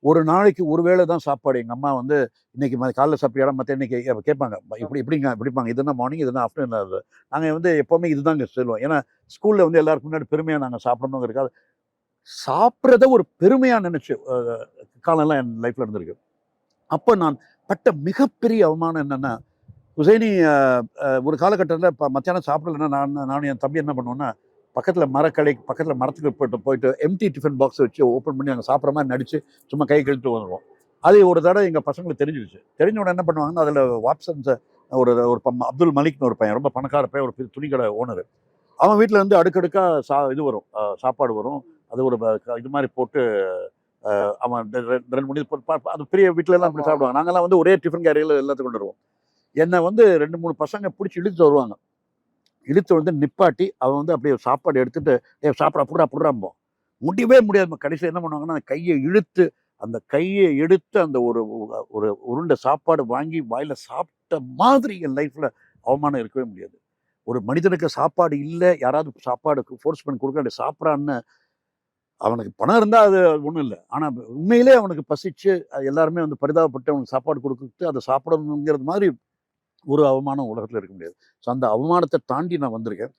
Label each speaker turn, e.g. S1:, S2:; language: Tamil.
S1: ஒரு நாளைக்கு ஒரு வேளை தான் சாப்பாடு. எங்கள் அம்மா வந்து இன்னைக்கு காலைல சாப்பிட்டியாடா மற்ற இன்னைக்கு கேட்பாங்க. இப்படிப்பாங்க இதுனா மார்னிங் இதுனா ஆஃப்டர்நூன். அது நாங்கள் வந்து எப்போவுமே இதுதாங்க சொல்லுவோம். ஏன்னா ஸ்கூலில் வந்து எல்லாருக்கும் முன்னாடி பெருமையாக நாங்கள் சாப்பிடணுங்கிறதுக்காக சாப்பிட்றத ஒரு பெருமையாக நினச்சி காலம்லாம் என் லைஃப்பில் இருந்திருக்கு. அப்போ நான் பட்ட மிகப்பெரிய அவமானம் என்னென்னா, ஹுசைனி ஒரு காலகட்டத்தில் இப்போ மத்தியானம் சாப்பிடலன்னா நானும் என் தம்பி என்ன பண்ணுவோன்னா, பக்கத்தில் மரத்துக்கு போயிட்டு எம்டி டிஃபன் பாக்ஸ் வச்சு ஓப்பன் பண்ணி அங்கே சாப்பிட்ற மாதிரி நடித்து சும்மா கை கழுத்து வந்துடுவோம். அது ஒரு தடவை எங்கள் பசங்களுக்கு தெரிஞ்சிருச்சு. தெரிஞ்ச உடனே என்ன பண்ணுவாங்கன்னா, அதில் வாட்ஸன்ஸை ஒரு ஒரு அப்துல் மலிக்னு ஒரு பையன், ரொம்ப பணக்கார பையன், ஒரு துணிக்கடை ஓனர். அவன் வீட்டில் வந்து அடுக்கடுக்காக இது வரும், சாப்பாடு வரும். அது ஒரு இது மாதிரி போட்டு அவன் 2 மணி அது பெரிய வீட்டிலலாம் அப்படி சாப்பிடுவாங்க. நாங்கள்லாம் வந்து ஒரே டிஃபன் கேரியரில் எல்லாத்தையும் கொண்டு வருவோம். என்னை வந்து 2 3 பசங்க பிடிச்சி இழுத்து வருவாங்க. இழுத்து வந்து நிப்பாட்டி அவன் வந்து அப்படியே சாப்பாடு எடுத்துட்டு சாப்பிட புடுறாம்போம். முடியவே முடியாது. கடைசியில் என்ன பண்ணுவாங்கன்னா, அந்த கையை எடுத்து அந்த ஒரு ஒரு உருண்டை சாப்பாடு வாங்கி வாயில சாப்பிட்ட மாதிரி என் லைஃப்ல அவமானம் இருக்கவே முடியாது. ஒரு மனிதனுக்கு சாப்பாடு இல்லை, யாராவது சாப்பாடு ஃபோர்ஸ் பண்ணி கொடுக்க சாப்பிட்றான்னு, அவனுக்கு பணம் இருந்தால் அது ஒன்றும் இல்லை. ஆனால் உண்மையிலே அவனுக்கு பசிச்சு எல்லாருமே வந்து பரிதாபப்பட்டு அவனுக்கு சாப்பாடு கொடுத்துட்டு அதை சாப்பிடணுங்கிறது மாதிரி ஒரு அவமானம் உலகத்தில் இருக்க முடியாது. ஸோ அந்த அவமானத்தை தாண்டி நான் வந்திருக்கேன்.